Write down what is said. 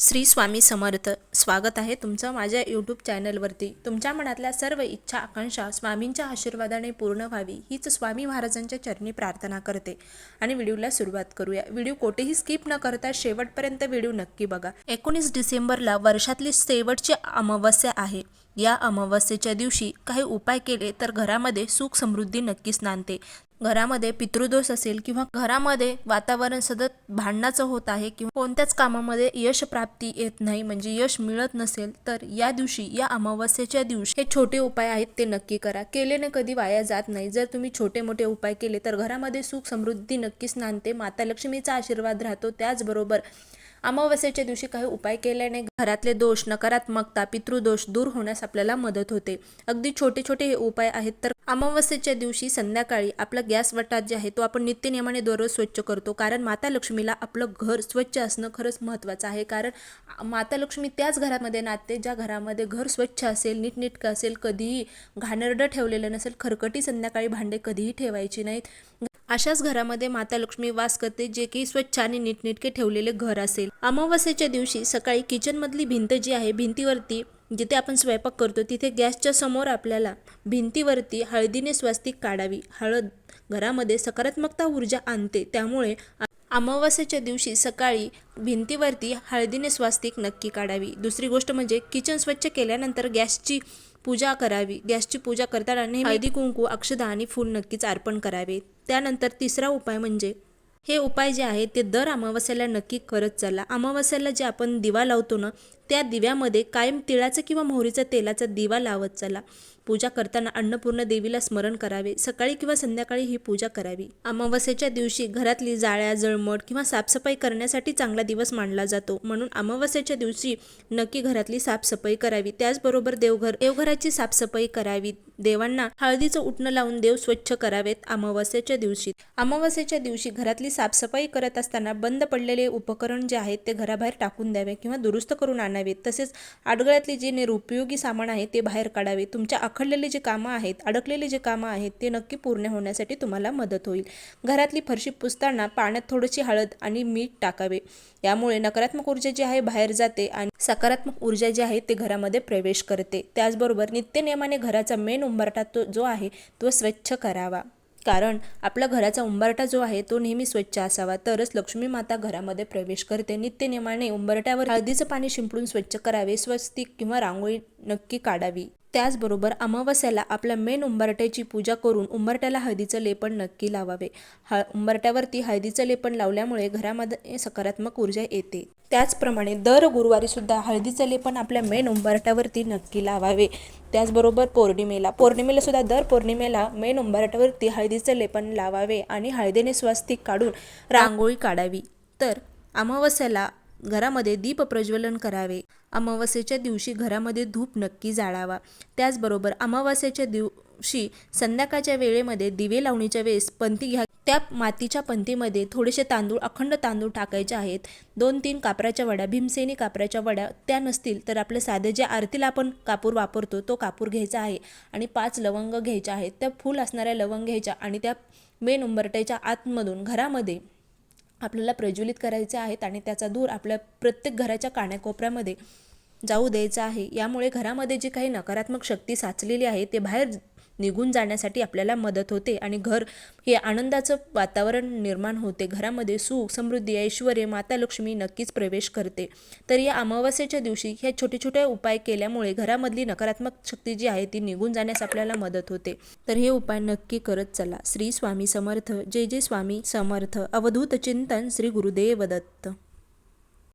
श्री स्वामी समर्थ. स्वागत आहे तुमचं माझ्या यूट्यूब चॅनलवरती. तुमच्या मनातल्या सर्व इच्छा आकांक्षा स्वामींच्या आशीर्वादाने पूर्ण व्हावी हीच स्वामी महाराजांच्या चरणी प्रार्थना करते. आणि व्हिडिओला सुरुवात करूया. व्हिडिओ कोठेही स्किप न करता शेवटपर्यंत व्हिडिओ नक्की बघा. 19 डिसेंबरला वर्षातली शेवटची अमावस्या आहे. या अमावस्येच्या दिवशी काही उपाय केले तर घरामध्ये सुख समृद्धी नक्कीच नांदते. घरामध्ये पितृदोष असेल किंवा घरामध्ये वातावरण सतत भांडणाचं होत आहे किंवा कोणत्याच कामामध्ये यश प्राप्ती येत नाही, म्हणजे यश मिळत नसेल, तर या दिवशी, या अमावस्येच्या दिवशी हे छोटे उपाय आहेत ते नक्की करा. केल्याने कधी वाया जात नाही. जर तुम्ही छोटे मोठे उपाय केले तर घरामध्ये सुख समृद्धी नक्कीच नांदते. माता लक्ष्मीचा आशीर्वाद राहतो. त्याचबरोबर अमावस्येच्या दिवशी काही उपाय केल्याने घरातले दोष, नकारात्मकता, पितृदोष दूर होण्यास आपल्याला मदत होते. अगदी छोटे छोटे हे उपाय आहेत. तर अमावस्येच्या दिवशी संध्याकाळी आपला गॅस वटा जे आहे तो आपण नित्यनेमाने दररोज स्वच्छ करतो. कारण माता लक्ष्मीला आपलं घर स्वच्छ असणं खरंच महत्त्वाचं आहे. कारण माता लक्ष्मी त्याच घरामध्ये नांदते ज्या घरामध्ये घर स्वच्छ असेल, नीटनेटकं असेल, कधीही घाणेरडं ठेवलेलं नसेल, खरकटी संध्याकाळी भांडे कधीही ठेवायची नाहीत. अशाच घरामध्ये माता लक्ष्मी वास करते जे की स्वच्छ आणि नीटनेटके ठेवलेले घर असेल. अमावस्येच्या दिवशी सकाळी किचनमधली भिंत जी आहे, भिंतीवरती जिथे आपण स्वयंपाक करतो तिथे गॅसच्या समोर आपल्याला भिंतीवरती हळदीने स्वस्तिक काढावी. हळद घरामध्ये सकारात्मकता ऊर्जा आणते. त्यामुळे अमावस्येच्या दिवशी सकाळी भिंतीवरती हळदीने स्वस्तिक नक्की काढावी. दुसरी गोष्ट म्हणजे किचन स्वच्छ केल्यानंतर गॅसची पूजा करावी. गॅसची पूजा करताना नेहमी हळदी कुंकू, अक्षदा आणि फूल नक्कीच अर्पण करावे. त्यानंतर तिसरा उपाय म्हणजे हे उपाय जे आहे ते दर अमावस्येला नक्की करत चला. अमावस्येला जे आपण दिवा लावतो ना, त्या दिव्यामध्ये कायम तिळाचं किंवा मोहरीचा तेलाचा दिवा लावत चला. पूजा करताना अन्नपूर्ण देवीला स्मरण करावे. सकाळी किंवा संध्याकाळी ही पूजा करावी. अमावस्येच्या दिवशी घरातली जाळ्या, जळमट किंवा साफसफाई करण्यासाठी चांगला दिवस मानला जातो. म्हणून अमावस्येच्या दिवशी नक्की घरातली साफसफाई करावी. त्याचबरोबर देवघराची साफसफाई करावी. देवांना हळदीचं उटणं लावून देव स्वच्छ करावेत. अमावस्येच्या दिवशी घरातली साफसफाई करत असताना बंद पडलेले उपकरण जे आहेत ते घराबाहेर टाकून द्यावे किंवा दुरुस्त करून आणावेत. तसेच आडगळ्यातले जे निरुपयोगी सामान आहे ते बाहेर काढावे. तुमच्या अडकलेले जे कामं आहेत ते नक्की पूर्ण होण्यासाठी तुम्हाला मदत होईल. घरातली फरशी पुसताना पाण्यात थोडीशी हळद आणि मीठ टाकावे. यामुळे नकारात्मक ऊर्जा जी आहे बाहेर जाते आणि सकारात्मक ऊर्जा जी आहे ते घरामध्ये प्रवेश करते. त्याचबरोबर नित्यनेमाने घराचा मेन उंबरठा जो आहे तो स्वच्छ करावा. कारण आपल्या घराचा उंबरठा जो आहे तो नेहमी स्वच्छ असावा, तरच लक्ष्मी माता घरामध्ये प्रवेश करते. नित्यनेमाने उंबरठ्यावर हळदीचं पाणी शिंपडून स्वच्छ करावे. स्वस्तिक किंवा रांगोळी नक्की काढावी. त्याचबरोबर अमावस्याला आपल्या मेन उंबरठ्याची पूजा करून उंबरठ्याला हळदीचं लेपन नक्की लावावे. उंबरठ्यावरती हळदीचं लेपन लावल्यामुळे घरामध्ये सकारात्मक ऊर्जा येते. त्याचप्रमाणे दर गुरुवारी सुद्धा हळदीचं लेपन आपल्या मेन उंबरठ्यावरती नक्की लावावे. त्याचबरोबर पौर्णिमेला सुद्धा दर पौर्णिमेला मेन उंबरठ्यावरती हळदीचं लेपन लावावे आणि हळदीने स्वस्तिक काढून रांगोळी काढावी. तर अमावस्याला घरामध्ये दीप प्रज्वलन करावे. अमावस्येच्या दिवशी घरामध्ये धूप नक्की जाळावा. त्याचबरोबर अमावस्येच्या दिवशी संध्याकाळच्या वेळेमध्ये दिवे लावणीच्या वेळेस पंथी घ्या. त्या मातीच्या पंथीमध्ये थोडेसे तांदूळ, अखंड तांदूळ टाकायचे आहेत. 2-3 कापराच्या वड्या, भीमसेनी कापराच्या वड्या त्या नसतील तर आपल्या साधे जे आरतीला आपण कापूर वापरतो तो कापूर घ्यायचा आहे आणि 5 लवंग घ्यायच्या आहेत. त्या फूल असणाऱ्या लवंग घ्यायच्या आणि त्या मेन उंबरठ्याच्या आतमधून घरामध्ये आपल्याला प्रज्वलित करायचे आहेत आणि त्याचा धूर आपल्या प्रत्येक घराच्या कानाकोपऱ्यामध्ये जाऊ द्यायचा आहे. यामुळे घरामध्ये जी काही नकारात्मक शक्ती साचलेली आहे ते बाहेर निघून जाण्यासाठी आपल्याला मदत होते आणि घर हे आनंदाचं वातावरण निर्माण होते. घरामध्ये सुख, समृद्धी, ऐश्वर्य, माता लक्ष्मी नक्कीच प्रवेश करते. तर या अमावस्येच्या दिवशी ह्या छोटे छोटे उपाय केल्यामुळे घरामधली नकारात्मक शक्ती जी आहे ती निघून जाण्यास आपल्याला मदत होते. तर हे उपाय नक्की करत चला. श्री स्वामी समर्थ. जय जय स्वामी समर्थ. अवधूत चिंतन. श्री गुरुदेव दत्त.